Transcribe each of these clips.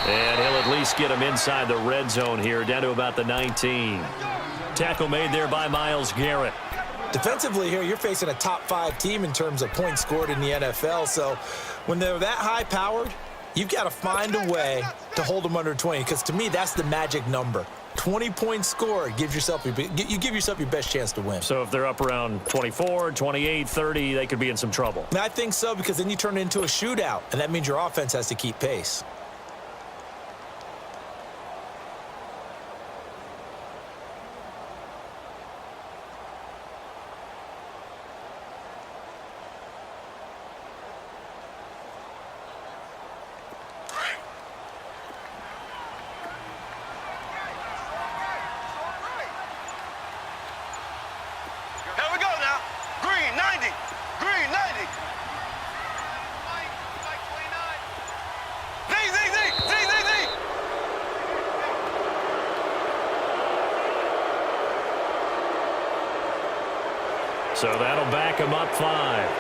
And he'll at least get him inside the red zone here, down to about the 19. Tackle made there by Myles Garrett. Defensively here, you're facing a top-5 team in terms of points scored in the NFL. So when they're that high-powered, you've got to find a way to hold them under 20, because to me, that's the magic number. 20 points scored gives yourself you give yourself your best chance to win. So if they're up around 24, 28, 30, they could be in some trouble. And I think so, because then you turn it into a shootout, and that means your offense has to keep pace. So that'll back him up 5.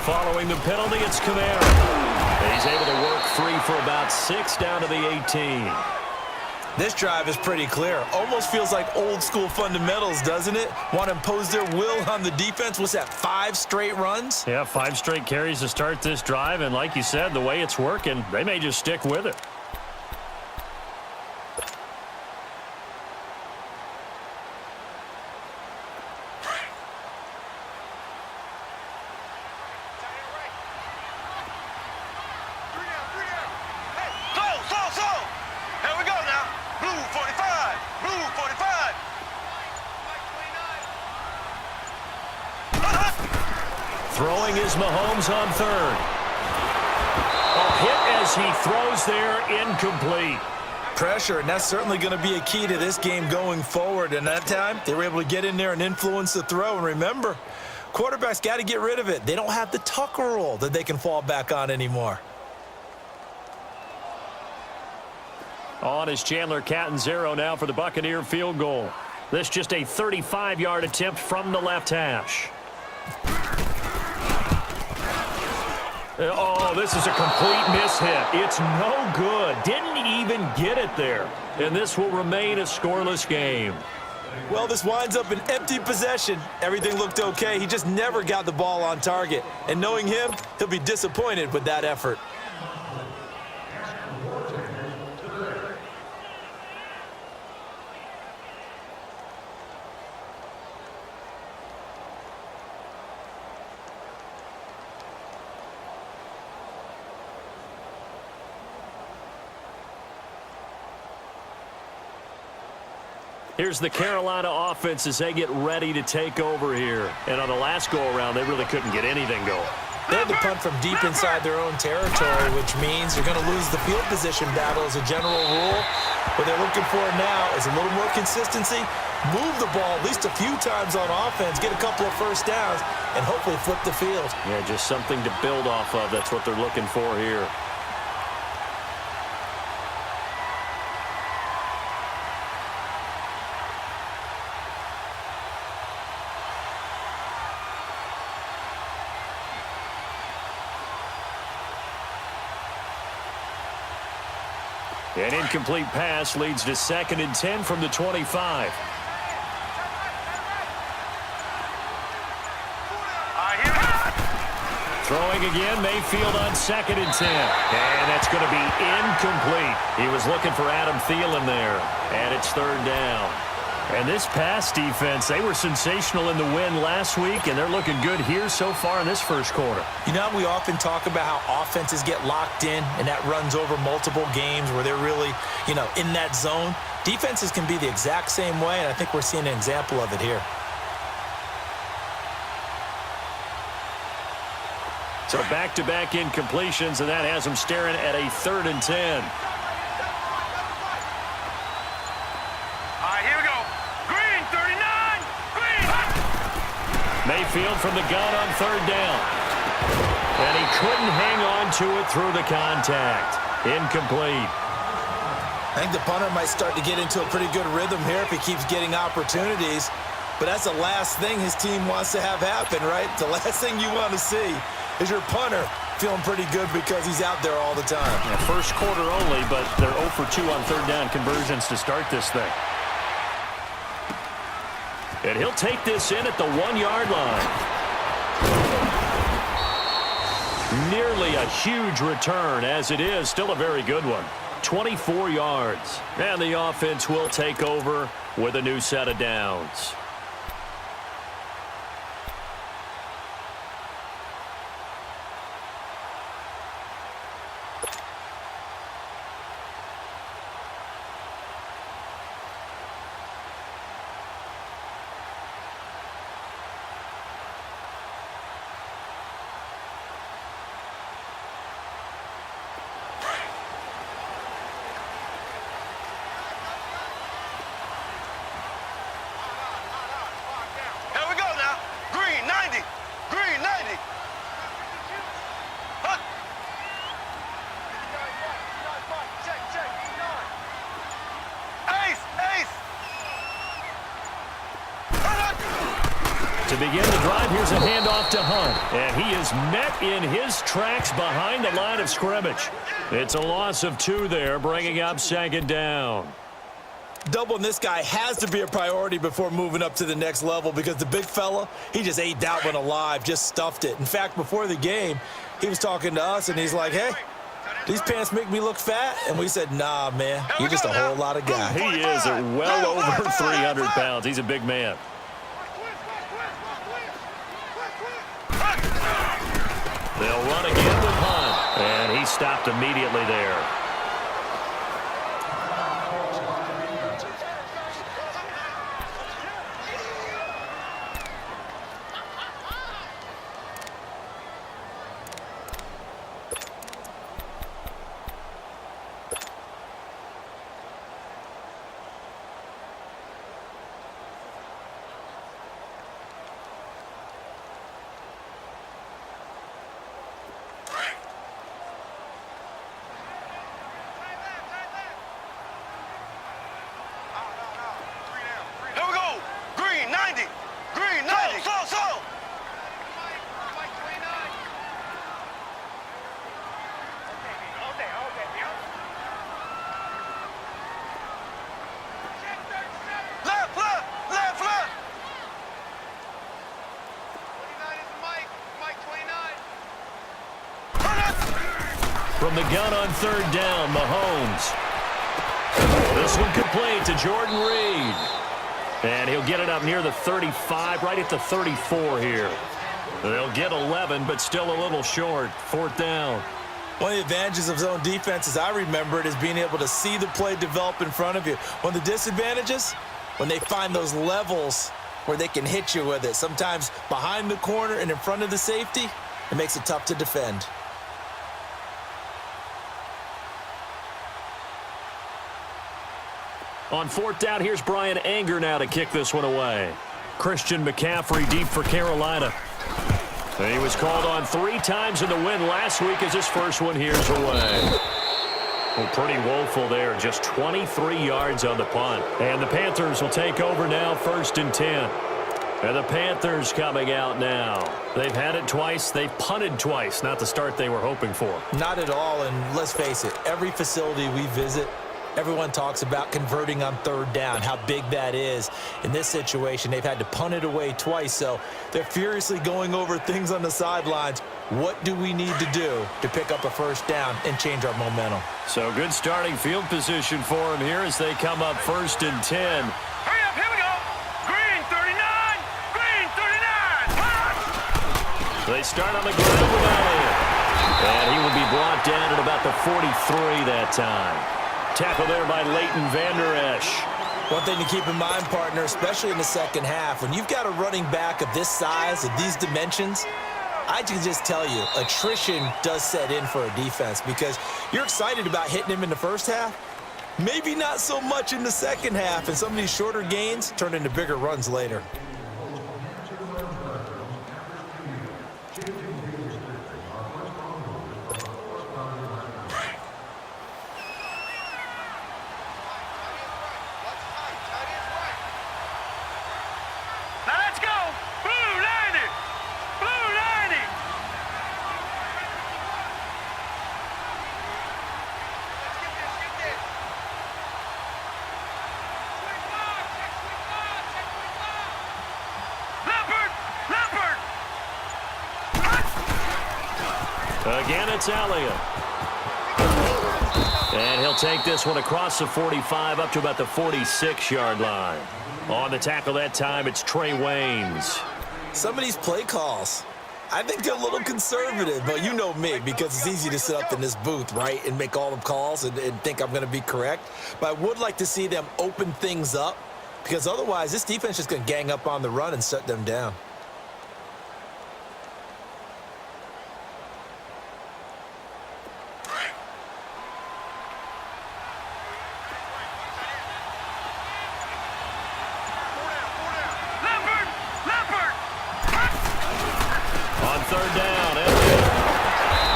Following the penalty, it's Kamara. He's able to work free for about 6 down to the 18. This drive is pretty clear. Almost feels like old school fundamentals, doesn't it? Want to impose their will on the defense. What's that, 5 straight runs? Yeah, 5 straight carries to start this drive. And like you said, the way it's working, they may just stick with it. Throwing is Mahomes on 3rd. A hit as he throws there, incomplete. Pressure, and that's certainly going to be a key to this game going forward. And that time, they were able to get in there and influence the throw. And remember, quarterbacks got to get rid of it. They don't have the Tucker rule that they can fall back on anymore. On is Chandler Catanzaro now for the Buccaneer field goal. This just a 35-yard attempt from the left hash. Oh, this is a complete mishit. It's no good. Didn't even get it there. And this will remain a scoreless game. Well, this winds up an empty possession. Everything looked okay. He just never got the ball on target. And knowing him, he'll be disappointed with that effort. Here's the Carolina offense as they get ready to take over here. And on the last go-around, they really couldn't get anything going. They had to punt from deep inside their own territory, which means you're going to lose the field position battle as a general rule. What they're looking for now is a little more consistency, move the ball at least a few times on offense, get a couple of first downs, and hopefully flip the field. Yeah, just something to build off of. That's what they're looking for here. An incomplete pass leads to 2nd and 10 from the 25. Throwing again, Mayfield on 2nd and 10. And that's going to be incomplete. He was looking for Adam Thielen there. And it's 3rd down. And this pass defense, they were sensational in the win last week, and they're looking good here so far in this first quarter. You know, we often talk about how offenses get locked in, and that runs over multiple games where they're really, in that zone. Defenses can be the exact same way, and I think we're seeing an example of it here. So back-to-back incompletions, and that has him staring at a 3rd and 10. All right, here we go. Green, 39. Green. Mayfield from the gun on 3rd down. And he couldn't hang on to it through the contact. Incomplete. I think the punter might start to get into a pretty good rhythm here if he keeps getting opportunities. But that's the last thing his team wants to have happen, right? The last thing you want to see is your punter feeling pretty good because he's out there all the time. Yeah, first quarter only, but they're 0 for 2 on 3rd down conversions to start this thing. And he'll take this in at the 1-yard line. Nearly a huge return. As it is, still a very good one. 24 yards. And the offense will take over with a new set of downs. Here we go now. Green, 90. Green, 90. Huh. Ace, ace. To begin the drive, here's a handoff to Hunt. And he is met in his tracks behind the line of scrimmage. It's a loss of 2 there, bringing up 2nd down. Doubling this guy has to be a priority before moving up to the next level because the big fella, he just ate that one alive, just stuffed it. In fact, before the game, he was talking to us, and he's like, hey, these pants make me look fat. And we said, nah, man, you're just a whole lot of guy. He is at well over 300 pounds. He's a big man. They'll run again with Hunt. And he stopped immediately there. Here we go. Green, 90. Green, 90. So. Left. 29 is Mike. Mike, 29. From the gun on 3rd down, Mahomes. This one complete to Jordan Reed. And he'll get it up near the 35, right at the 34 here. They'll get 11, but still a little short. 4th down. One of the advantages of zone defense, as I remember it, is being able to see the play develop in front of you. One of the disadvantages, when they find those levels where they can hit you with it, sometimes behind the corner and in front of the safety, it makes it tough to defend. On 4th down, here's Brian Anger now to kick this one away. Christian McCaffrey deep for Carolina. And he was called on 3 times in the win last week as his first one here's away. Well, pretty woeful there. Just 23 yards on the punt. And the Panthers will take over now, 1st and 10. And the Panthers coming out now. They've had it twice. They've punted twice. Not the start they were hoping for. Not at all, and let's face it, every facility we visit, everyone talks about converting on 3rd down, how big that is. In this situation, they've had to punt it away twice, so they're furiously going over things on the sidelines. What do we need to do to pick up a 1st down and change our momentum? So good starting field position for them here as they come up 1st and 10. Hurry up, here we go. Green, 39. Green, 39. They start on the ground with Elliott. And he will be brought down at about the 43 that time. Tackle there by Leighton Vander Esch. One thing to keep in mind, partner, especially in the second half, when you've got a running back of this size, of these dimensions, I can just tell you, attrition does set in for a defense because you're excited about hitting him in the first half. Maybe not so much in the second half, and some of these shorter gains turn into bigger runs later. Now let's go. Blue 90. Blue 90. Leopard. Leopard. Again, it's Elliott. And he'll take this one across the 45 up to about the 46-yard line. On the tackle that time, it's Trey Waynes. Some of these play calls, I think they're a little conservative, but you know me, because it's easy to sit up in this booth, right, and make all the calls and think I'm going to be correct. But I would like to see them open things up, because otherwise this defense is going to gang up on the run and shut them down. Leopard. Leopard. On third down, Elliott.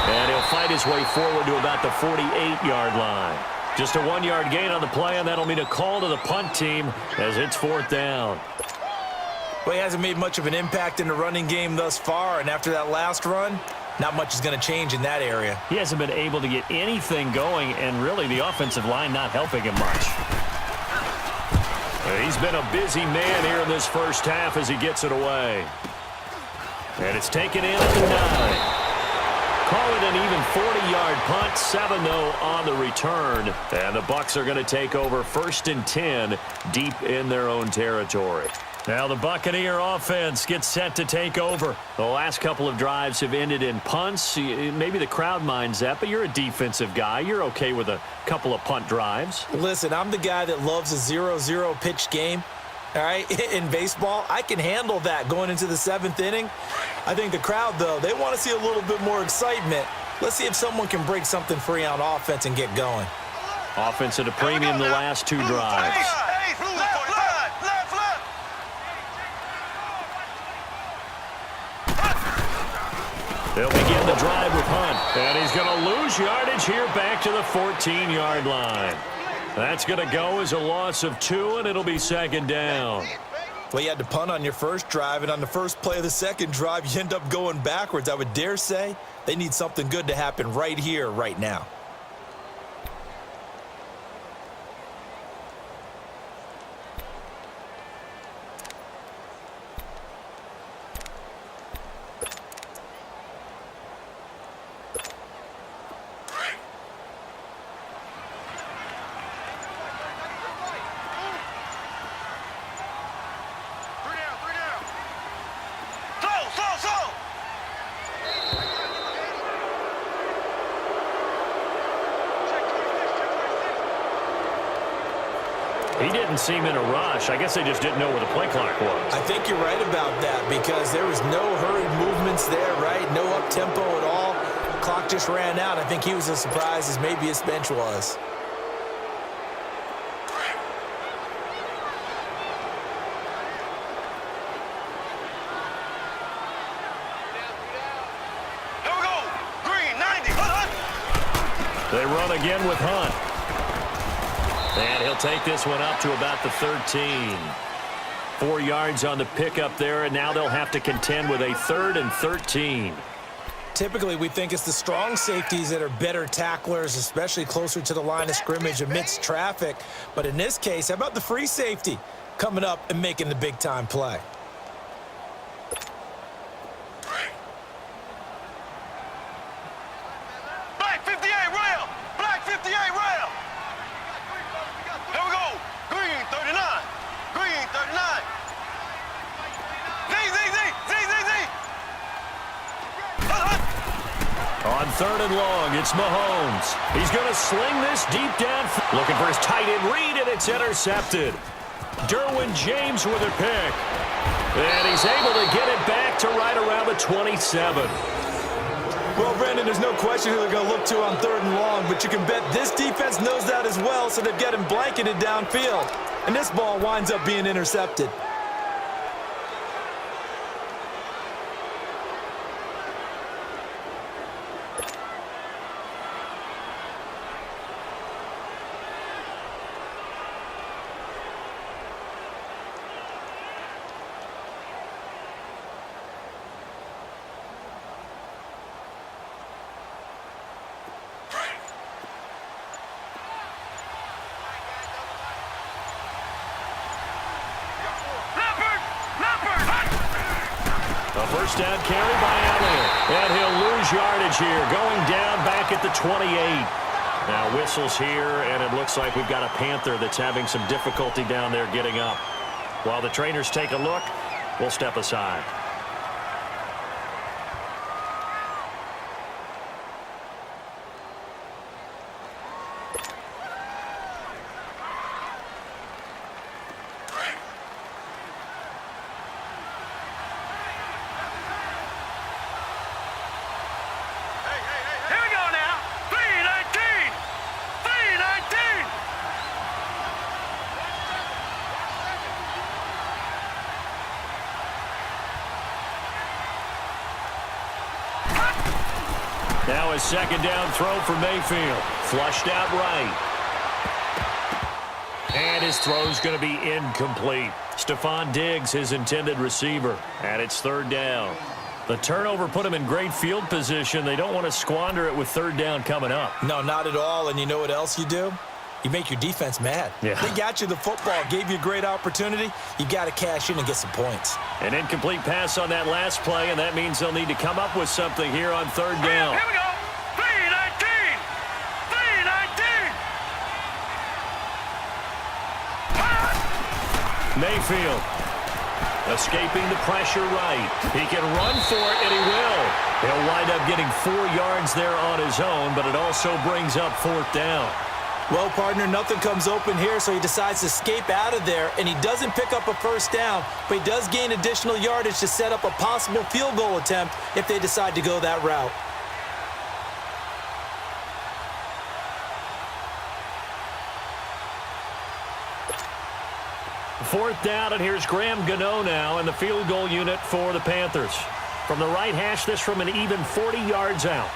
And he'll fight his way forward to about the 48-yard line. Just a 1-yard gain on the play, and that'll mean a call to the punt team as it's fourth down. Well, he hasn't made much of an impact in the running game thus far, and after that last run, not much is going to change in that area. He hasn't been able to get anything going, and really the offensive line not helping him much. He's been a busy man here in this first half as he gets it away. And it's taken in at the 9. Call it an even 40-yard punt, 7-0 on the return. And the Bucs are going to take over 1st and 10 deep in their own territory. Now the Buccaneer offense gets set to take over. The last couple of drives have ended in punts. Maybe the crowd minds that, but you're a defensive guy. You're okay with a couple of punt drives. Listen, I'm the guy that loves a 0-0 pitch game. All right, in baseball, I can handle that going into the 7th inning. I think the crowd, though, they want to see a little bit more excitement. Let's see if someone can break something free on offense and get going. Offense at a premium the last 2 drives. Hey, blue 45. Left, left. They'll begin the drive with Hunt. And he's going to lose yardage here back to the 14-yard line. That's going to go as a loss of 2, and it'll be 2nd down. Well, you had to punt on your first drive, and on the first play of the second drive, you end up going backwards. I would dare say they need something good to happen right here, right now. He didn't seem in a rush. I guess they just didn't know where the play clock was. I think you're right about that because there was no hurried movements there, right? No up-tempo at all. The clock just ran out. I think he was as surprised as maybe his bench was. Here we go. Green 90. They run again with Hunt. And he'll take this one up to about the 13. 4 yards on the pickup there, and now they'll have to contend with a 3rd and 13. Typically, we think it's the strong safeties that are better tacklers, especially closer to the line of scrimmage amidst traffic. But in this case, how about the free safety coming up and making the big-time play? Black 58 rail. Black 58 rail. Here we go. Green 39. Green 39. Z. On 3rd and long, it's Mahomes. He's going to sling this deep down. Looking for his tight end read, and it's intercepted. Derwin James with a pick. And he's able to get it back to right around the 27. Well, Brandon, there's no question who they're going to look to on 3rd and long, but you can bet this defense knows that as well, so they've got him blanketed downfield. And this ball winds up being intercepted. A first down carry by Elliott. And he'll lose yardage here, going down back at the 28. Now whistles here, and it looks like we've got a Panther that's having some difficulty down there getting up. While the trainers take a look, we'll step aside. Now a second down throw for Mayfield. Flushed out right. And his throw's going to be incomplete. Stephon Diggs, his intended receiver. And it's 3rd down. The turnover put him in great field position. They don't want to squander it with 3rd down coming up. No, not at all. And you know what else you do? You make your defense mad. Yeah. They got you the football, gave you a great opportunity. You got to cash in and get some points. An incomplete pass on that last play, and that means they'll need to come up with something here on 3rd down. Here we go. 319. 319. Mayfield escaping the pressure right. He can run for it, and he will. He'll wind up getting 4 yards there on his own, but it also brings up 4th down. Well, partner, nothing comes open here, so he decides to escape out of there, and he doesn't pick up a first down, but he does gain additional yardage to set up a possible field goal attempt if they decide to go that route. Fourth down, and here's Graham Gano now in the field goal unit for the Panthers. From the right hash, this from an even 40 yards out.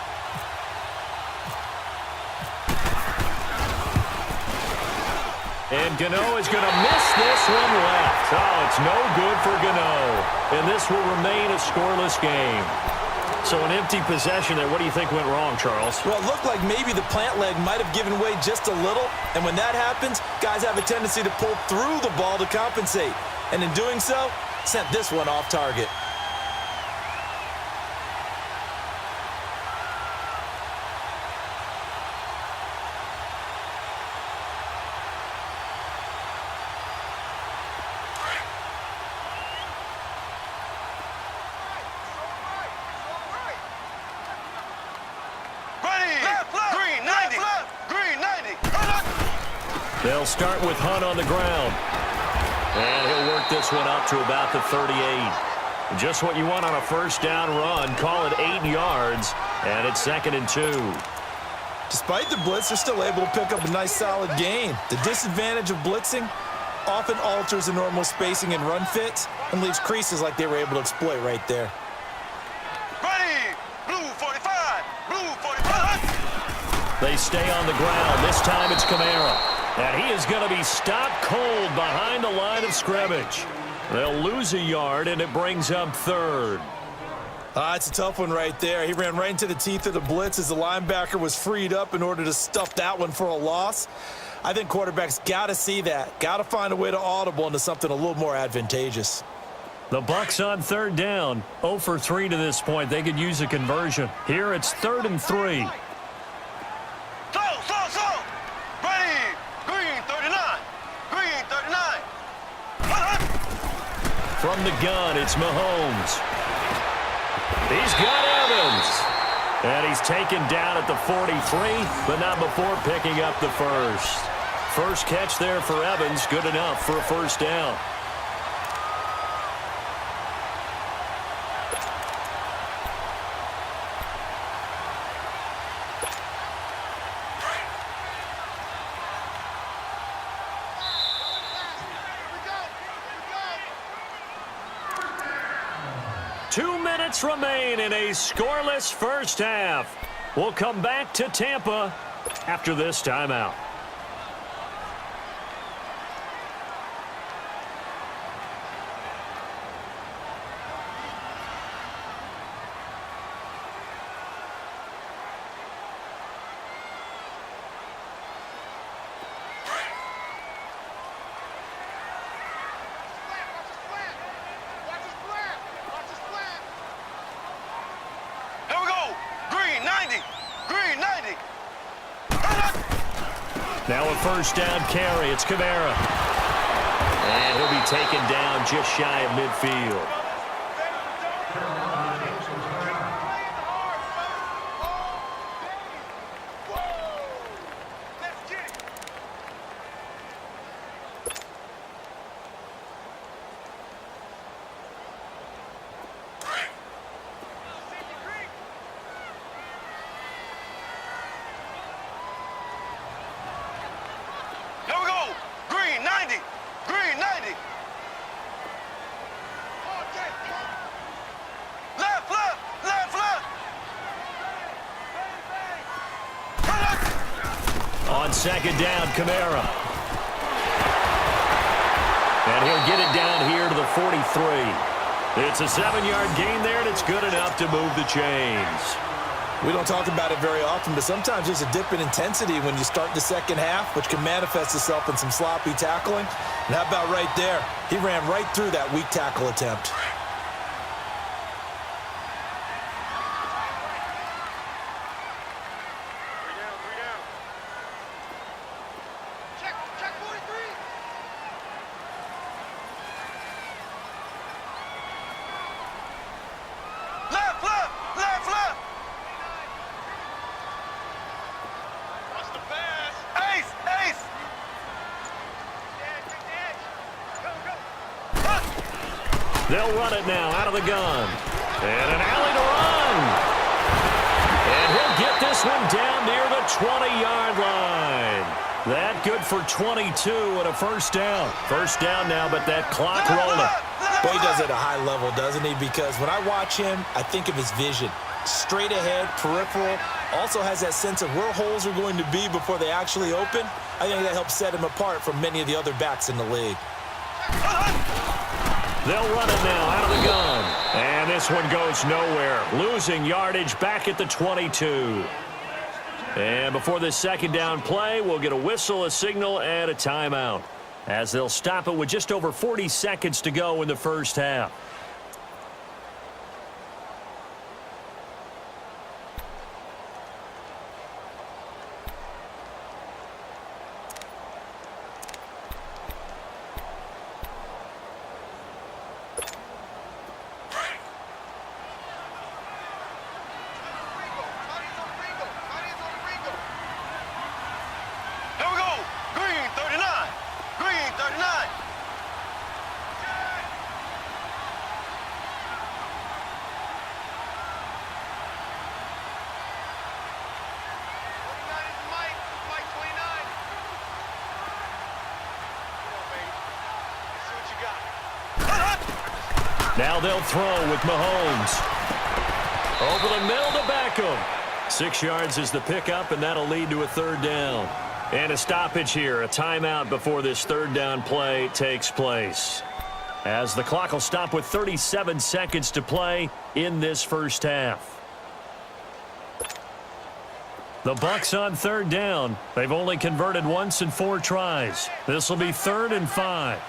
And Gano is going to miss this one left. Oh, it's no good for Gano. And this will remain a scoreless game. So an empty possession there. What do you think went wrong, Charles? Well, it looked like maybe the plant leg might have given way just a little. And when that happens, guys have a tendency to pull through the ball to compensate. And in doing so, sent this one off target. They'll start with Hunt on the ground. And he'll work this one up to about the 38. Just what you want on a first down run. Call it 8 yards, and it's 2nd and 2. Despite the blitz, they're still able to pick up a nice solid gain. The disadvantage of blitzing often alters the normal spacing and run fits and leaves creases like they were able to exploit right there. Ready! Blue 45! Blue 45! They stay on the ground. This time it's Kamara. And he is going to be stopped cold behind the line of scrimmage. They'll lose a yard, and it brings up 3rd. It's a tough one right there. He ran right into the teeth of the blitz as the linebacker was freed up in order to stuff that one for a loss. I think quarterbacks got to see that. Got to find a way to audible into something a little more advantageous. The Bucs on 3rd down. 0 for 3 to this point. They could use a conversion. Here it's 3rd and 3. From the gun, it's Mahomes. He's got Evans. And he's taken down at the 43, but not before picking up the first. First catch there for Evans, good enough for a first down. minutes remain in a scoreless first half. We'll come back to Tampa after this timeout. Now a first down carry. It's Kamara. And he'll be taken down just shy of midfield. On second down, Kamara. And he'll get it down here to the 43. It's a 7-yard gain there, and it's good enough to move the chains. We don't talk about it very often, but sometimes there's a dip in intensity when you start the second half, which can manifest itself in some sloppy tackling. And how about right there? He ran right through that weak tackle attempt. They'll run it now out of the gun. And an alley to run. And he'll get this one down near the 20-yard line. That good for 22 and a first down. First down now, but that clock rolling. Well, he does it at a high level, doesn't he? Because when I watch him, I think of his vision. Straight ahead, peripheral. Also has that sense of where holes are going to be before they actually open. I think that helps set him apart from many of the other backs in the league. They'll run it now out of the gun. And this one goes nowhere. Losing yardage back at the 22. And before this second down play, we'll get a whistle, a signal, and a timeout, as they'll stop it with just over 40 seconds to go in the first half. Now they'll throw with Mahomes. Over the middle to Beckham. 6 yards is the pickup, and that'll lead to a third down. And a stoppage here, a timeout before this third down play takes place, as the clock will stop with 37 seconds to play in this first half. The Bucs on third down. They've only converted once in 4 tries. This will be 3rd and 5.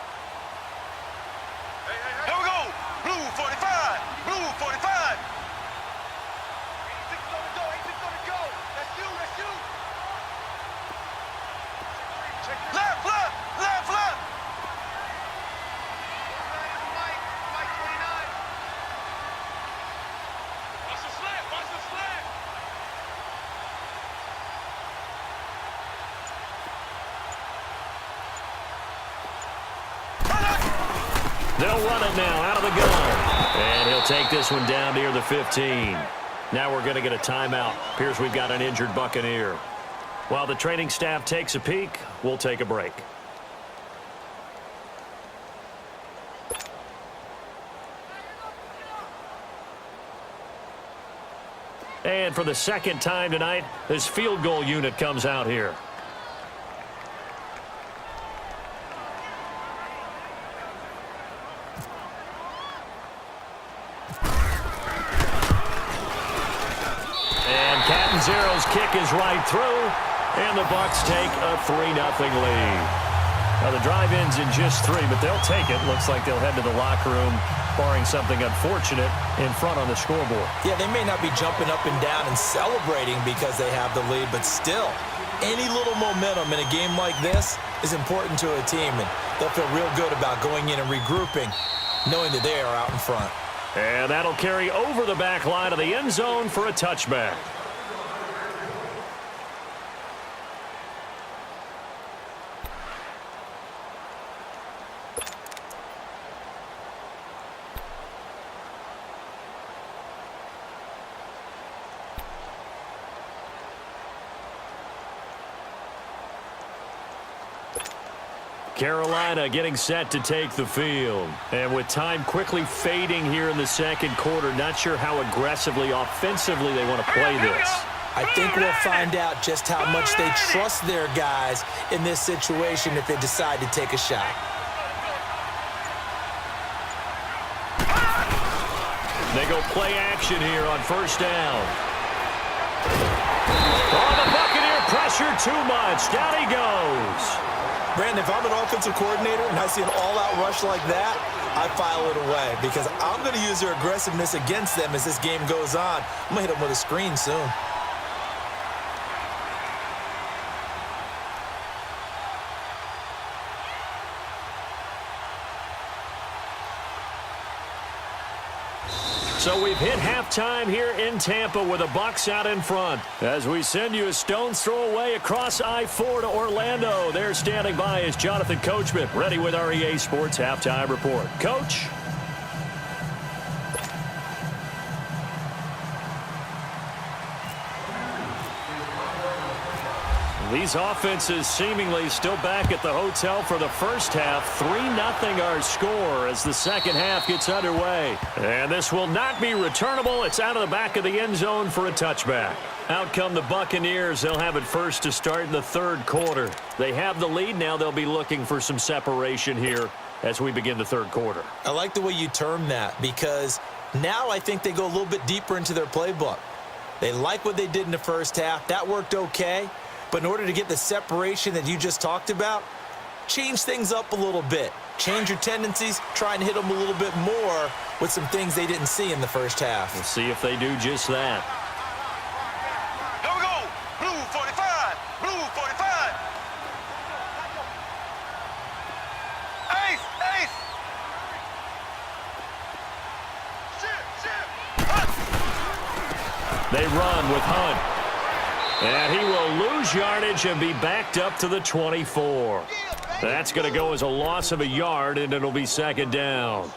They'll run it now out of the gun. And he'll take this one down near the 15. Now we're going to get a timeout. Appears we've got an injured Buccaneer. While the training staff takes a peek, we'll take a break. And for the second time tonight, this field goal unit comes out here. And Catanzaro's kick is right through, and the Bucks take a 3-0 lead. Now, the drive ends in just 3, but they'll take it. Looks like they'll head to the locker room, barring something unfortunate, in front on the scoreboard. Yeah, they may not be jumping up and down and celebrating because they have the lead, but still, any little momentum in a game like this is important to a team, and they'll feel real good about going in and regrouping, knowing that they are out in front. And that'll carry over the back line of the end zone for a touchback. Carolina getting set to take the field. And with time quickly fading here in the second quarter, not sure how aggressively, offensively they want to play this. I think we'll find out just how much they trust their guys in this situation if they decide to take a shot. They go play action here on first down. Oh, the Buccaneer pressure too much. Down he goes. Brandon, if I'm an offensive coordinator and I see an all-out rush like that, I file it away because I'm going to use their aggressiveness against them as this game goes on. I'm going to hit them with a screen soon. So we've hit halftime here in Tampa with the Bucs out in front. As we send you a stone's throw away across I-4 to Orlando. There standing by is Jonathan Coachman, ready with our EA Sports Halftime Report. Coach? These offenses seemingly still back at the hotel for the first half. 3-0 our score as the second half gets underway. And this will not be returnable. It's out of the back of the end zone for a touchback. Out come the Buccaneers. They'll have it first to start in the third quarter. They have the lead. Now they'll be looking for some separation here as we begin the third quarter. I like the way you term that because now I think they go a little bit deeper into their playbook. They like what they did in the first half. That worked okay. But in order to get the separation that you just talked about, change things up a little bit. Change your tendencies, try and hit them a little bit more with some things they didn't see in the first half. We'll see if they do just that. Here we go. Blue 45. Blue 45. Ace. Ace. Shit. They run with Hunt. And he will lose yardage and be backed up to the 24. That's going to go as a loss of a yard, and it'll be second down.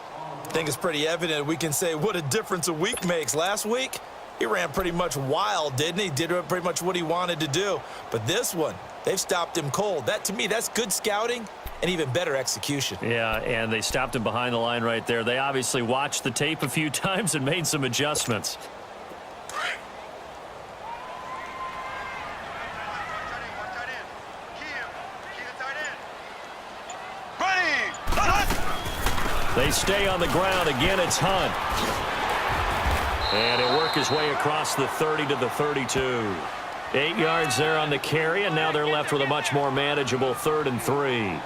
I think it's pretty evident we can say what a difference a week makes. Last week, he ran pretty much wild, didn't he? Did pretty much what he wanted to do. But this one, they've stopped him cold. That, to me, that's good scouting and even better execution. Yeah, and they stopped him behind the line right there. They obviously watched the tape a few times and made some adjustments. They stay on the ground. Again, it's Hunt. And he'll work his way across the 30 to the 32. 8 yards there on the carry, and now they're left with a much more manageable 3rd and 3.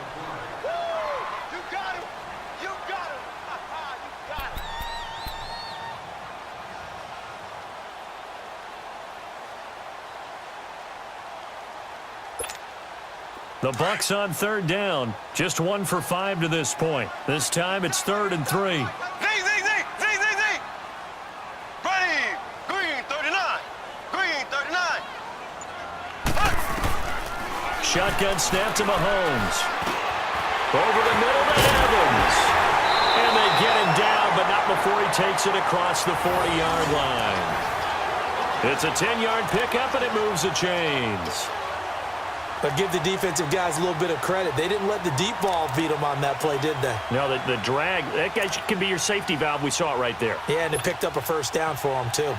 The Bucs on 3rd down. Just 1 for 5 to this point. This time it's 3rd and 3. Z. Ready. Green 39. Green 39. Shotgun snap to Mahomes. Over the middle to Evans. And they get him down, but not before he takes it across the 40-yard line. It's a 10-yard pickup, and it moves the chains. But give the defensive guys a little bit of credit. They didn't let the deep ball beat them on that play, did they? No, the drag, that guy can be your safety valve. We saw it right there. Yeah, and it picked up a first down for them, too.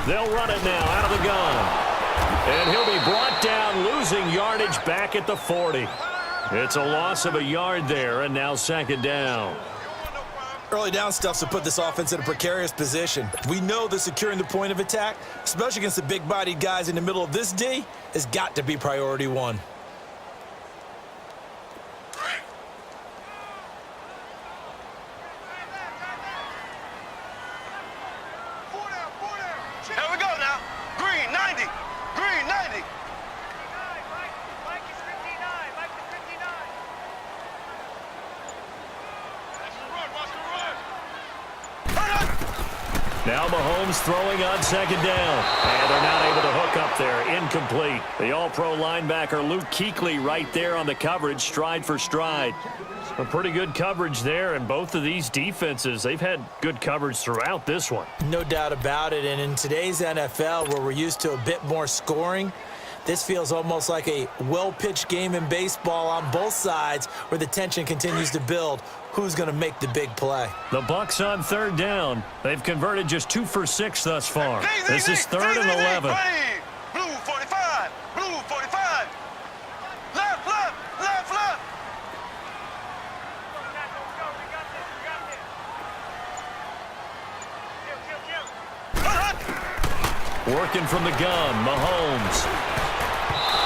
They'll run it now out of the gun. And he'll be brought down, losing yardage back at the 40. It's a loss of a yard there, and now second down. Early down stuffs will put this offense in a precarious position. We know that securing the point of attack, especially against the big-bodied guys in the middle of this D, has got to be priority one. Here we go now. Green, 90. Green, 90. Mike is 59. Mike is 59. Now Mahomes throwing on second down. And they're not able to hook up there. Incomplete. The all-pro linebacker Luke Kuechly right there on the coverage, stride for stride. A pretty good coverage there, and both of these defenses, they've had good coverage throughout this one. No doubt about it, and in today's NFL, where we're used to a bit more scoring, this feels almost like a well-pitched game in baseball on both sides where the tension continues to build. Who's going to make the big play? The Bucs on third down. They've converted just 2 for 6 thus far. This is third and 11. Blue 45. Blue 45. Left, left, left, left. Working from the gun, Mahomes.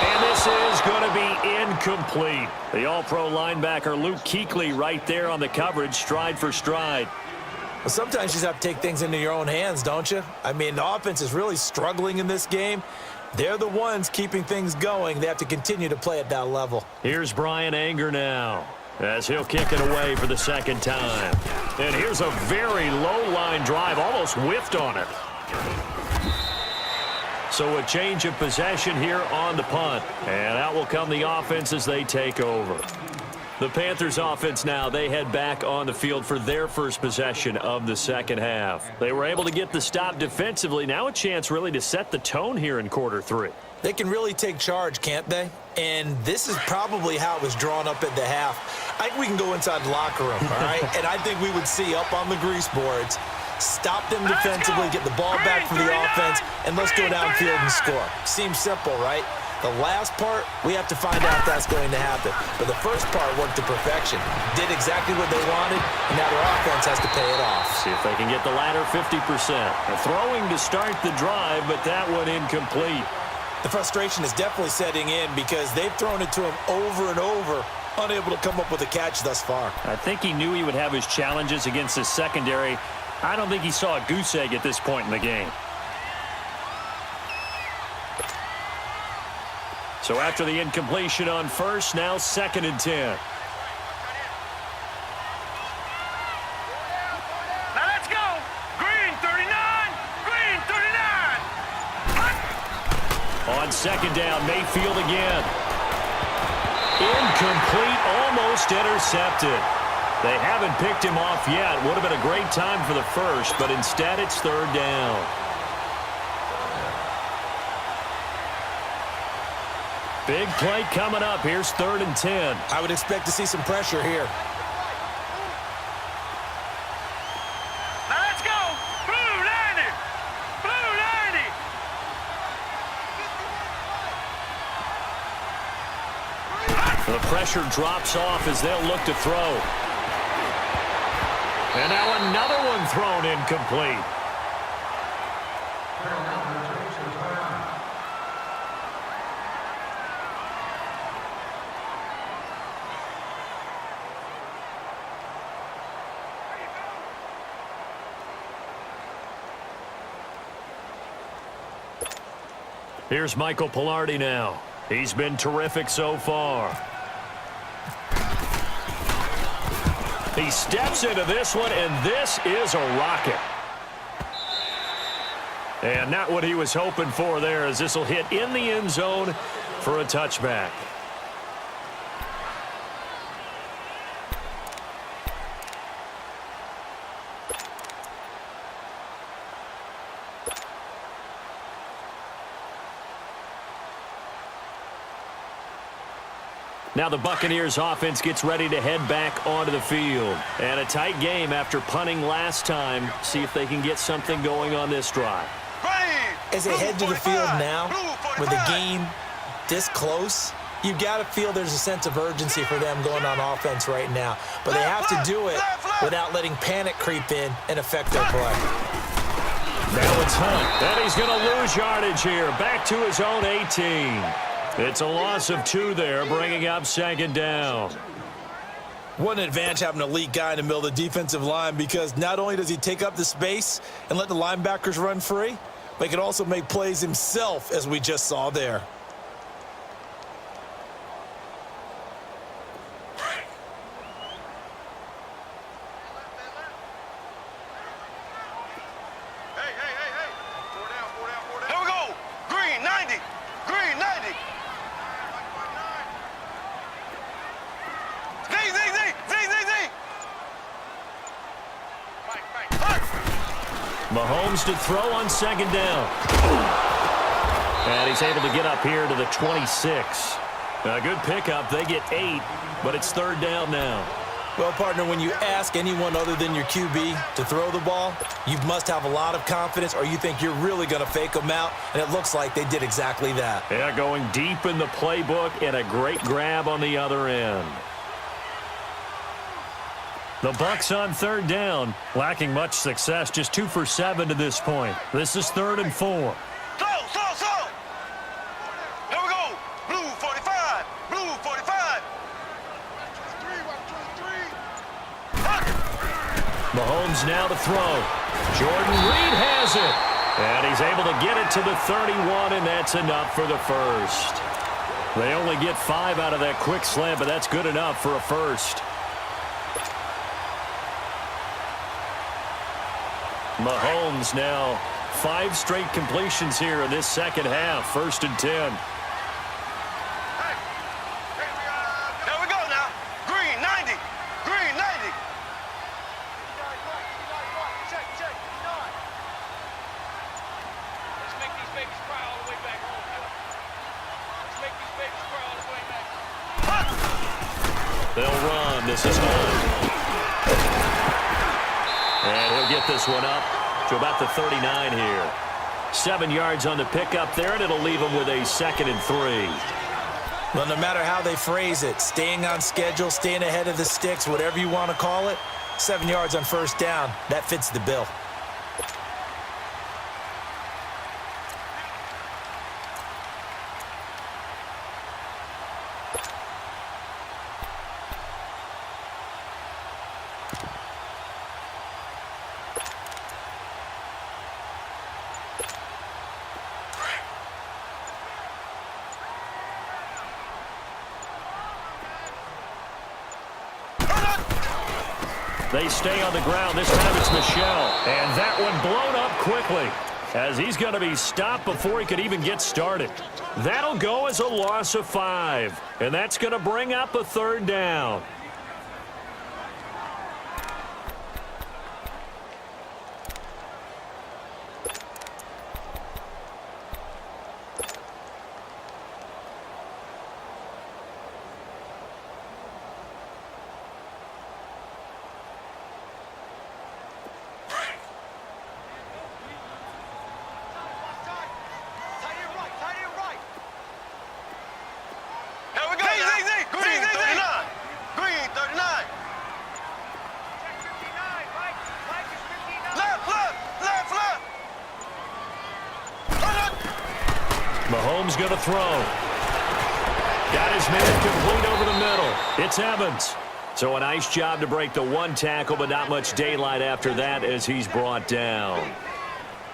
And this is going to be incomplete. The all-pro linebacker Luke Kuechly right there on the coverage, stride for stride. Well, sometimes you just have to take things into your own hands, don't you? I mean, the offense is really struggling in this game. They're the ones keeping things going. They have to continue to play at that level. Here's Brian Anger now, as he'll kick it away for the second time. And here's a very low-line drive, almost whiffed on it. So a change of possession here on the punt. And out will come the offense as they take over. The Panthers offense now, they head back on the field for their first possession of the second half. They were able to get the stop defensively. Now a chance really to set the tone here in quarter 3. They can really take charge, can't they? And this is probably how it was drawn up at the half. I think we can go inside the locker room, all right? And I think we would see up on the grease boards, stop them defensively, get the ball back for the offense, and let's go downfield and score. Seems simple, right? The last part, we have to find out if that's going to happen. But the first part worked to perfection. Did exactly what they wanted, and now their offense has to pay it off. See if they can get the latter 50%. They're throwing to start the drive, but that one incomplete. The frustration is definitely setting in because they've thrown it to him over and over, unable to come up with a catch thus far. I think he knew he would have his challenges against his secondary. I don't think he saw a goose egg at this point in the game. So after the incompletion on first, now 2nd and 10. Now let's go. Green 39. Green 39. On second down, Mayfield again. Incomplete, almost intercepted. They haven't picked him off yet. Would have been a great time for the first, but instead it's third down. Big play coming up. Here's 3rd and 10. I would expect to see some pressure here. Now let's go. Blue 90. Blue 90. The pressure drops off as they'll look to throw. And now another one thrown incomplete. Here's Michael Pilardi now. He's been terrific so far. He steps into this one, and this is a rocket. And not what he was hoping for there, as this will hit in the end zone for a touchback. Now the Buccaneers offense gets ready to head back onto the field. And a tight game after punting last time. See if they can get something going on this drive. Green As they head to the field now, with the game this close, you've got to feel there's a sense of urgency for them going on offense right now. But they have to do it without letting panic creep in and affect their play. Now it's Hunt. And he's going to lose yardage here. Back to his own 18. It's a loss of 2 there, bringing up 2nd down. What an advantage having an elite guy in the middle of the defensive line, because not only does he take up the space and let the linebackers run free, but he can also make plays himself, as we just saw there. Here we go. Green, 90. Green, 90. Z. Mahomes to throw on 2nd down. And he's able to get up here to the 26. A good pickup. They get 8, but it's 3rd down now. Well, partner, when you ask anyone other than your QB to throw the ball, you must have a lot of confidence, or you think you're really going to fake them out, and it looks like they did exactly that. Yeah, going deep in the playbook and a great grab on the other end. The Bucs on 3rd down, lacking much success, just 2 for 7 to this point. This is 3rd and 4. Slow. Here we go. Blue 45. Blue 45. Mahomes now to throw. Jordan Reed has it. And he's able to get it to the 31, and that's enough for the first. They only get 5 out of that quick slant, but that's good enough for a first. Mahomes now 5 straight completions here in this second half. 1st and 10. Here we go now. Green, 90. Green, 90. Check. Let's make these babies cry all the way back home now. Let's make these babies cry all the way back. They'll run. This is Hunt. And he'll get this one up to about the 39 here. 7 yards on the pickup there, and it'll leave him with a 2nd and 3. Well, no matter how they phrase it, staying on schedule, staying ahead of the sticks, whatever you want to call it, 7 yards on 1st down, that fits the bill. They stay on the ground. This time it's Michel. And that one blown up quickly, as he's going to be stopped before he could even get started. That'll go as a loss of 5. And that's going to bring up a 3rd down. Mahomes going to throw. Got his man complete over the middle. It's Evans. So a nice job to break the 1 tackle, but not much daylight after that as he's brought down.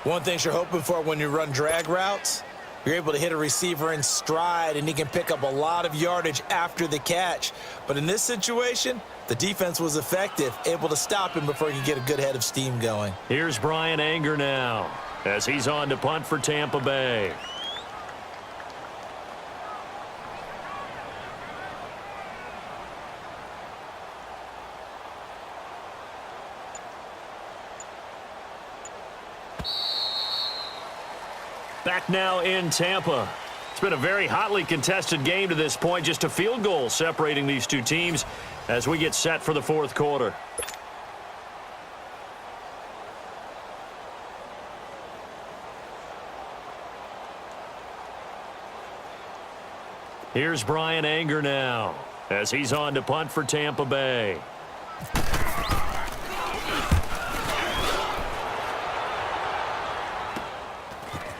One thing you're hoping for when you run drag routes, you're able to hit a receiver in stride, and he can pick up a lot of yardage after the catch. But in this situation, the defense was effective, able to stop him before he could get a good head of steam going. Here's Brian Anger now as he's on to punt for Tampa Bay. Back now in Tampa. It's been a very hotly contested game to this point. Just a field goal separating these two teams as we get set for the 4th quarter. Here's Brian Anger now as he's on to punt for Tampa Bay.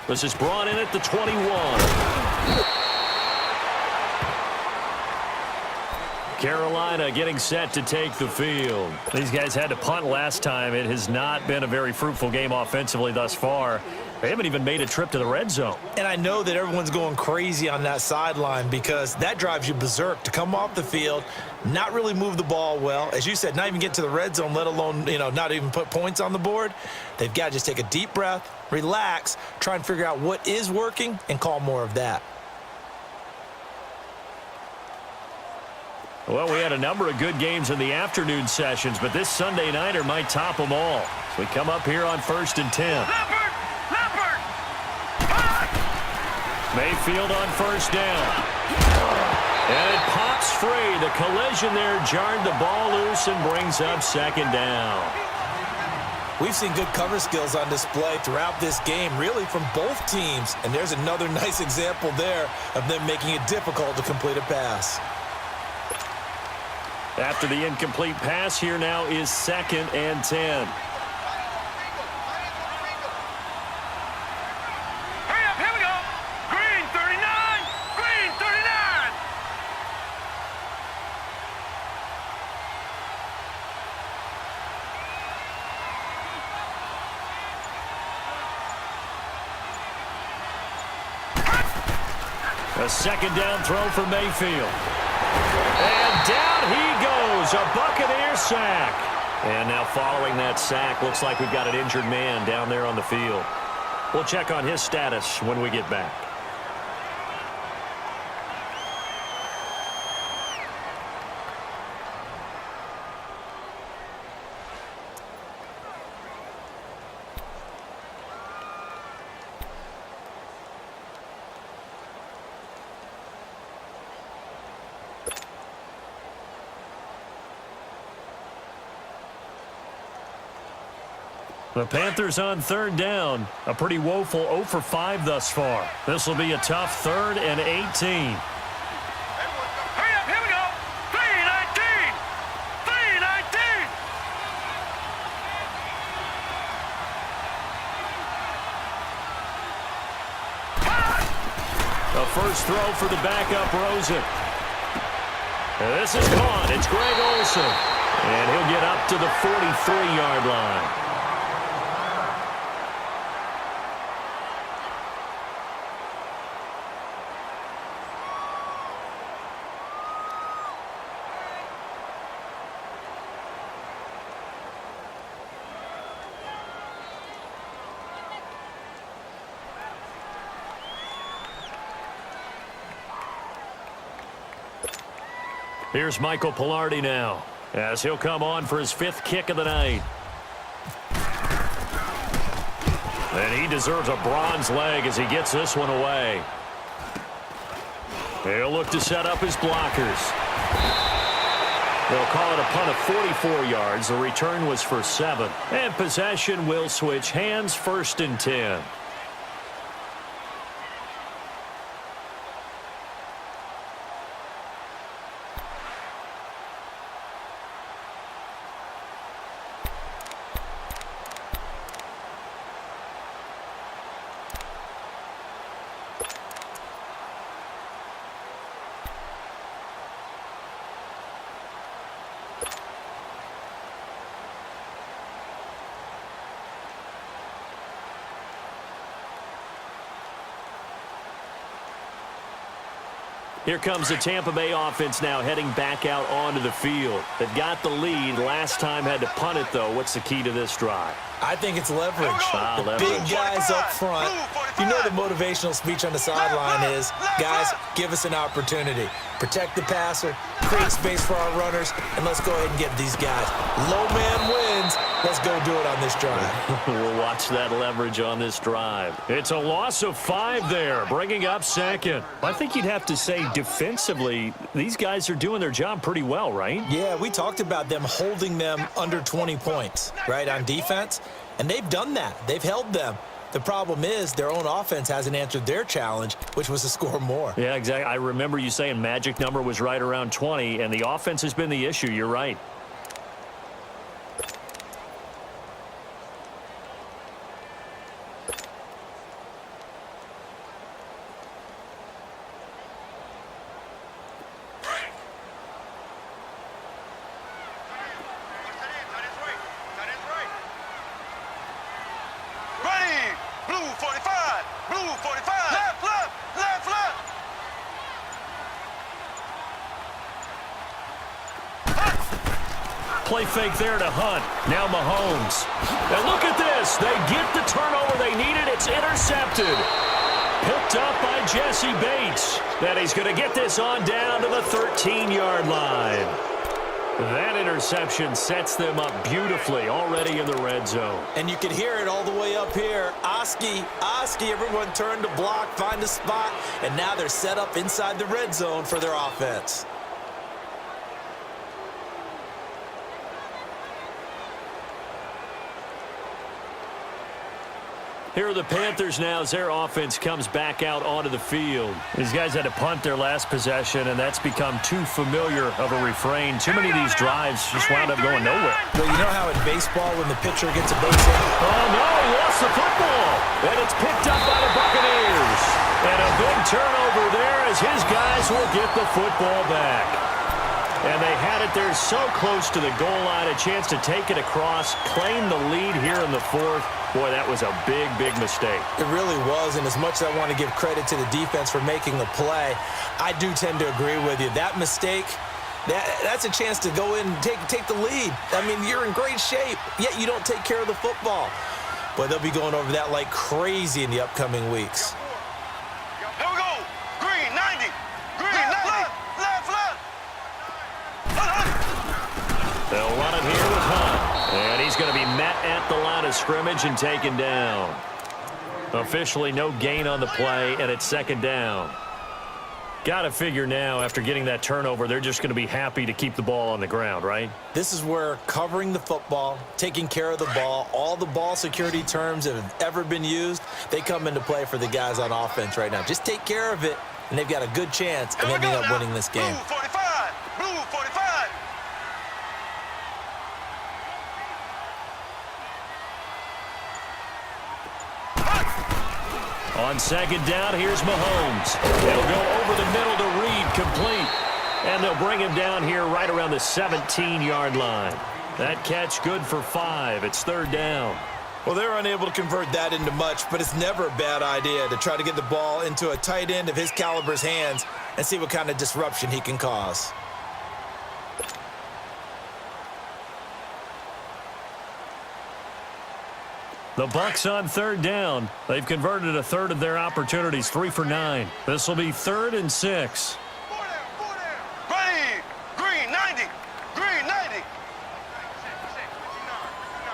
This is brought in at the 21. Carolina getting set to take the field. These guys had to punt last time. It has not been a very fruitful game offensively thus far. They haven't even made a trip to the red zone. And I know that everyone's going crazy on that sideline because that drives you berserk to come off the field, not really move the ball well. As you said, not even get to the red zone, let alone, not even put points on the board. They've got to just take a deep breath, relax, try and figure out what is working and call more of that. Well, we had a number of good games in the afternoon sessions, but this Sunday nighter might top them all. So we come up here on 1st and 10. Leopard! Leopard! Mayfield on 1st down. And it pops free. The collision there jarred the ball loose and brings up 2nd down. We've seen good cover skills on display throughout this game, really from both teams. And there's another nice example there of them making it difficult to complete a pass. After the incomplete pass, here now is 2nd and 10. Hurry up, here we go! Green 39! Green 39! A 2nd down throw for Mayfield. And down he goes, a Buccaneer sack. And now following that sack, looks like we've got an injured man down there on the field. We'll check on his status when we get back. The Panthers on 3rd down. A pretty woeful 0 for 5 thus far. This will be a tough 3rd and 18. Hurry up, here we go! 319! 319! The first throw for the backup Rosen. This is caught. It's Greg Olsen. And he'll get up to the 43-yard line. Here's Michael Pilardi now, as he'll come on for his 5th kick of the night. And he deserves a bronze leg as he gets this one away. He'll look to set up his blockers. They'll call it a punt of 44 yards. The return was for 7. And possession will switch hands, 1st and 10. Here comes the Tampa Bay offense now heading back out onto the field. They've got the lead. Last time had to punt it, though. What's the key to this drive? I think it's leverage. The leverage. big guys up front. You know the motivational speech on the sideline is, guys, give us an opportunity. Protect the passer, create space for our runners, and let's go ahead and get these guys. Low man wins. Let's go do it on this drive. We'll watch that leverage on this drive. It's a loss of 5 there, bringing up 2nd. I think you'd have to say defensively, these guys are doing their job pretty well, right? Yeah, we talked about them holding them under 20 points, right, on defense. And they've done that. They've held them. The problem is their own offense hasn't answered their challenge, which was to score more. Yeah, exactly. I remember you saying magic number was right around 20, and the offense has been the issue. You're right. Play fake there to Hunt. Now Mahomes. And look at this. They get the turnover they needed. It's intercepted. Picked up by Jesse Bates. Then he's going to get this on down to the 13-yard line. That interception sets them up beautifully already in the red zone. And you can hear it all the way up here. Oski, everyone turned to block, find a spot, and now they're set up inside the red zone for their offense. Here are the Panthers now as their offense comes back out onto the field. These guys had to punt their last possession, and that's become too familiar of a refrain. Too many of these drives just wound up going nowhere. Well, you know how in baseball when the pitcher gets a base hit? Oh, no, he lost the football. And it's picked up by the Buccaneers. And a big turnover there as his guys will get the football back. And they had it there so close to the goal line, a chance to take it across, claim the lead here in the fourth. Boy, that was a big, big mistake. It really was, and as much as I want to give credit to the defense for making the play, I do tend to agree with you. That mistake, that's a chance to go in and take the lead. I mean, you're in great shape, yet you don't take care of the football. But they'll be going over that like crazy in the upcoming weeks. Here we go. Green, 90. Green, 90. Left. They'll run it here with Hunt. And he's going to be met at the line of scrimmage and taken down. Officially no gain on the play, and it's second down. Got to figure now, after getting that turnover, they're just going to be happy to keep the ball on the ground, right? This is where covering the football, taking care of the ball, all the ball security terms that have ever been used, they come into play for the guys on offense right now. Just take care of it, and they've got a good chance of ending up winning this game. Blue 45. Blue 45. On second down, here's Mahomes. They'll go over the middle to Reed, complete. And they'll bring him down here right around the 17-yard line. That catch good for 5. It's third down. Well, they're unable to convert that into much, but it's never a bad idea to try to get the ball into a tight end of his caliber's hands and see what kind of disruption he can cause. The Bucs on third down. They've converted a third of their opportunities, 3 for 9. This will be 3rd and 6. Ready. Green, 90. Green, 90.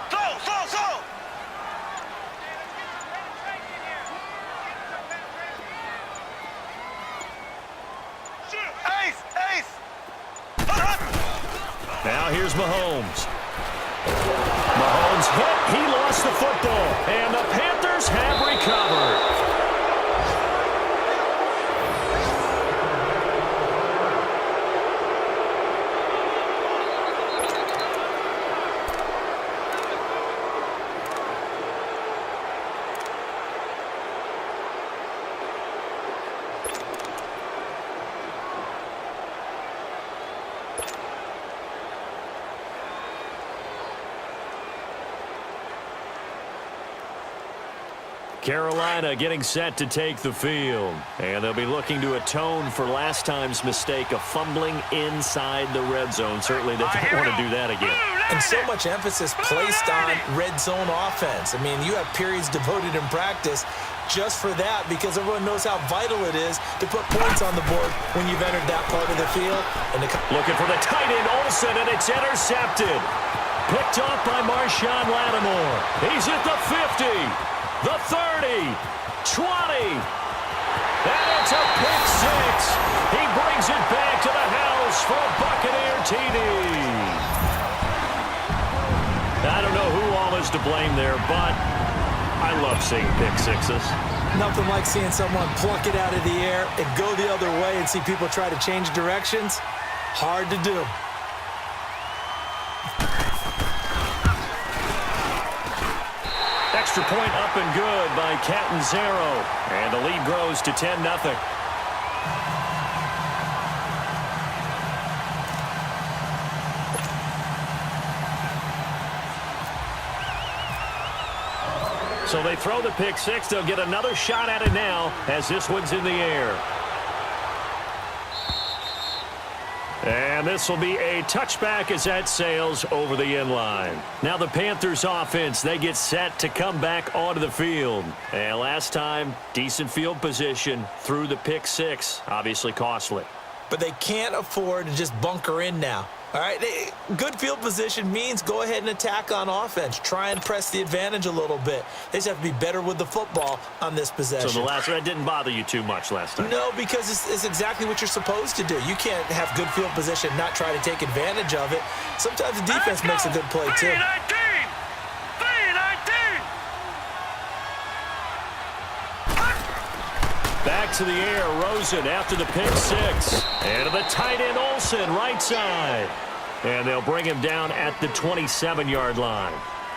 Slow. Ace. Now here's Mahomes. Mahomes hit. He lost the football. And the Panthers have recovered. Carolina getting set to take the field. And they'll be looking to atone for last time's mistake of fumbling inside the red zone. Certainly they don't want to do that again. And so much emphasis placed on red zone offense. I mean, you have periods devoted in practice just for that because everyone knows how vital it is to put points on the board when you've entered that part of the field. And looking for the tight end, Olsen, and it's intercepted. Picked off by Marshawn Lattimore. He's at the 50. The 30, 20, and it's a pick 6. He brings it back to the house for a Buccaneer TD. I don't know who all is to blame there, but I love seeing pick sixes. Nothing like seeing someone pluck it out of the air and go the other way and see people try to change directions. Hard to do. Extra point up and good by Catanzaro. And the lead grows to 10-0. So they throw the pick six. They'll get another shot at it now as this one's in the air. And this will be a touchback as that sails over the end line. Now the Panthers offense, they get set to come back onto the field. And last time, decent field position through the pick six. Obviously costly. But they can't afford to just bunker in now. All right, good field position means go ahead and attack on offense. Try and press the advantage a little bit. They just have to be better with the football on this possession. So the last one didn't bother you too much last time? No, because it's exactly what you're supposed to do. You can't have good field position and not try to take advantage of it. Sometimes the defense makes a good play, too. 3-19! Back to the air, Rosen after the pick six. And to the tight end, Olsen, right side. And they'll bring him down at the 27-yard line.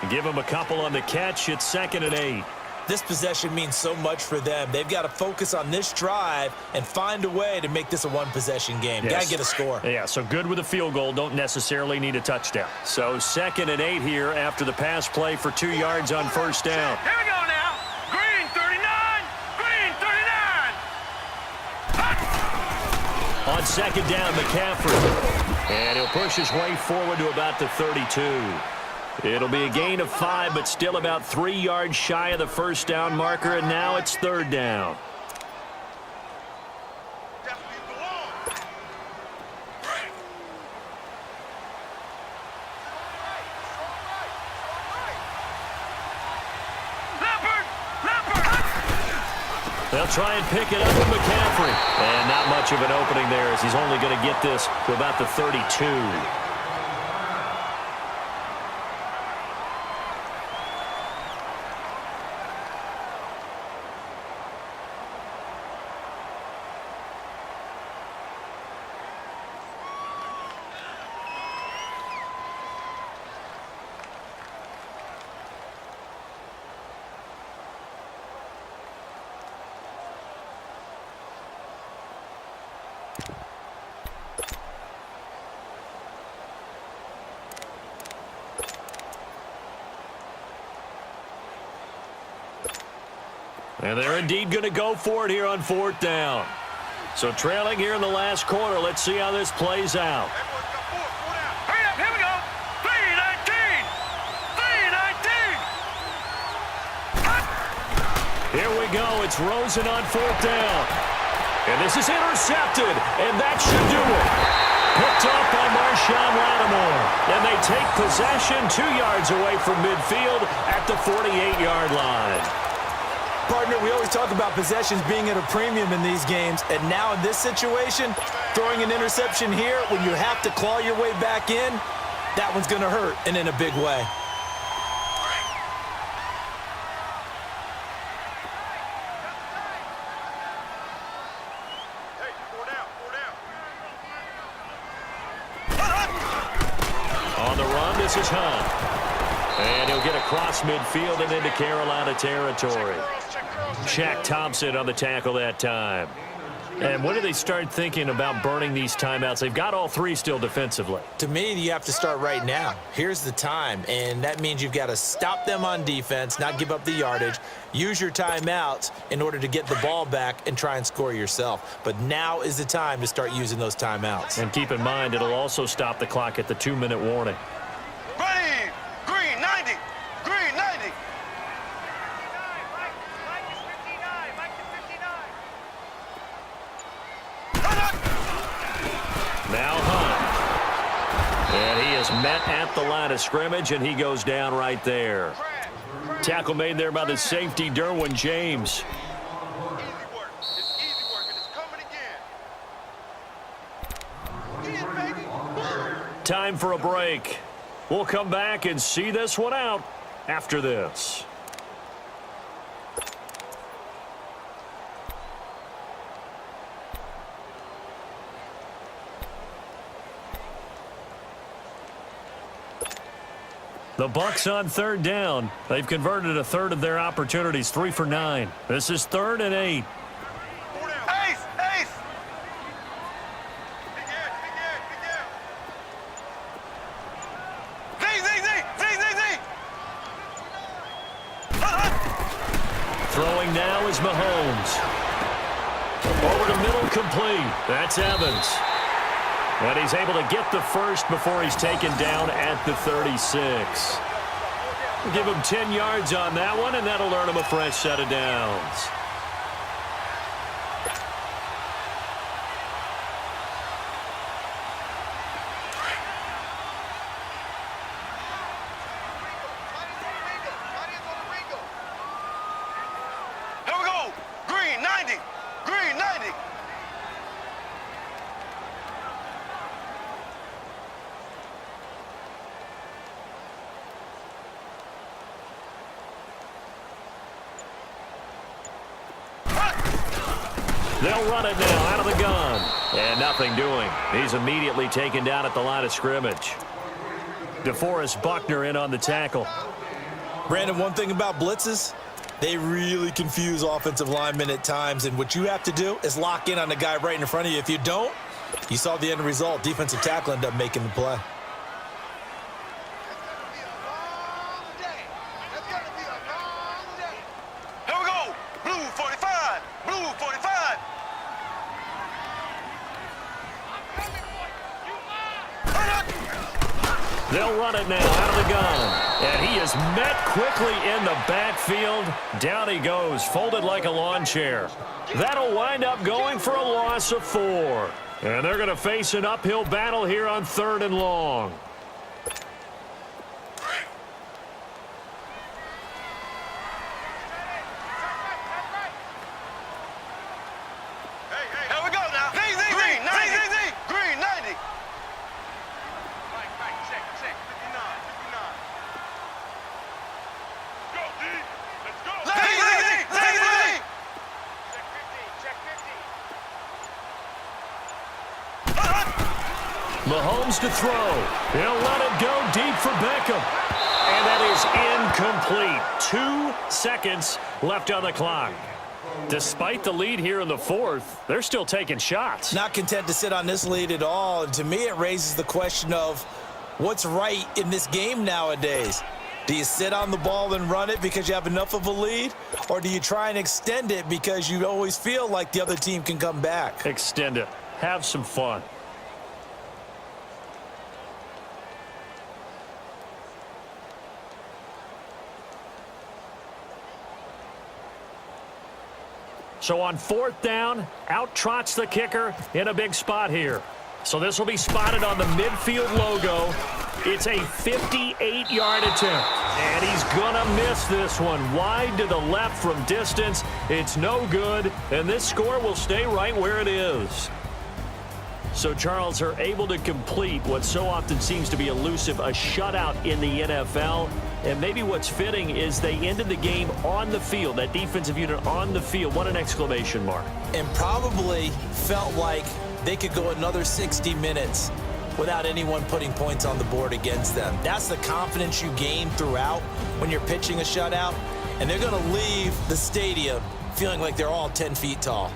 Give him a couple on the catch. It's 2nd and 8. This possession means so much for them. They've got to focus on this drive and find a way to make this a one-possession game. Yes. Got to get a score. Yeah, so good with a field goal. Don't necessarily need a touchdown. So 2nd and 8 here after the pass play for 2 yards on first down. Here we go now. Green 39. Green 39. On 2nd down, McCaffrey. And he'll push his way forward to about the 32. It'll be a gain of 5, but still about 3 yards shy of the first down marker, and now it's 3rd down. They'll try and pick it up with McCaffrey. And not much of an opening there as he's only going to get this to about the 32. And they're indeed going to go for it here on 4th down. So trailing here in the last quarter. Let's see how this plays out. Hurry up, here we go. 3-19. 3-19. Here we go. It's Rosen on 4th down. And this is intercepted. And that should do it. Picked off by Marshawn Lattimore. And they take possession 2 yards away from midfield at the 48-yard line. Partner, we always talk about possessions being at a premium in these games, and now in this situation, throwing an interception here when you have to claw your way back in, that one's going to hurt, and in a big way. On the run, this is Hunt. And he'll get across midfield and into Carolina territory. Shaq Thompson on the tackle that time. And when do they start thinking about burning these timeouts? They've got all 3 still defensively. To me, you have to start right now. Here's the time, and that means you've got to stop them on defense, not give up the yardage, use your timeouts in order to get the ball back and try and score yourself. But now is the time to start using those timeouts. And keep in mind, it'll also stop the clock at the 2-minute warning. Ready. Green 90. Green 90. Now Hunt. And he is met at the line of scrimmage, and he goes down right there. Tackle made there by the safety, Derwin James. Easy work. It's easy work, and it's coming again. Get it, baby. Time for a break. We'll come back and see this one out after this. The Bucs on third down. They've converted a third of their opportunities, 3 for 9. This is 3rd and 8. Ace! Ace! Throwing now is Mahomes. Over the middle, complete. That's Evans. And he's able to get the first before he's taken down at the 36. Give him 10 yards on that one, and that'll earn him a fresh set of downs. Here we go! Green, 90! Green, 90! They'll run it now out of the gun. And nothing doing. He's immediately taken down at the line of scrimmage. DeForest Buckner in on the tackle. Brandon, one thing about blitzes, they really confuse offensive linemen at times, and what you have to do is lock in on the guy right in front of you. If you don't, you saw the end result. Defensive tackle ended up making the play. Here we go! Blue 45! Blue 45! They'll run it now out of the gun. And he is met quickly in the backfield. Down he goes, folded like a lawn chair. That'll wind up going for a loss of 4. And they're going to face an uphill battle here on 3rd and long. Here we go now! Green, 90! Green, 90! Check. 59. Go, D. Let's go. Lazy! Check 50. Mahomes to throw. He'll let it go deep for Beckham. And that is incomplete. 2 seconds left on the clock. Despite the lead here in the 4th, they're still taking shots. Not content to sit on this lead at all. And to me, it raises the question of what's right in this game nowadays. Do you sit on the ball and run it because you have enough of a lead? Or do you try and extend it because you always feel like the other team can come back? Extend it. Have some fun. So on 4th down, out trots the kicker in a big spot here. So this will be spotted on the midfield logo. It's a 58-yard attempt. And he's going to miss this one. Wide to the left from distance. It's no good. And this score will stay right where it is. So, Charles, are able to complete what so often seems to be elusive, a shutout in the NFL. And maybe what's fitting is they ended the game on the field, that defensive unit on the field. What an exclamation mark. And probably felt like they could go another 60 minutes without anyone putting points on the board against them. That's the confidence you gain throughout when you're pitching a shutout. And they're going to leave the stadium feeling like they're all 10 feet tall.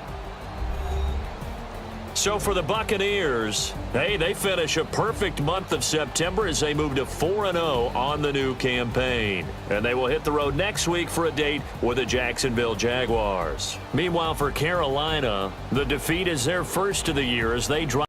So for the Buccaneers, hey, they finish a perfect month of September as they move to 4-0 on the new campaign. And they will hit the road next week for a date with the Jacksonville Jaguars. Meanwhile, for Carolina, the defeat is their first of the year as they drop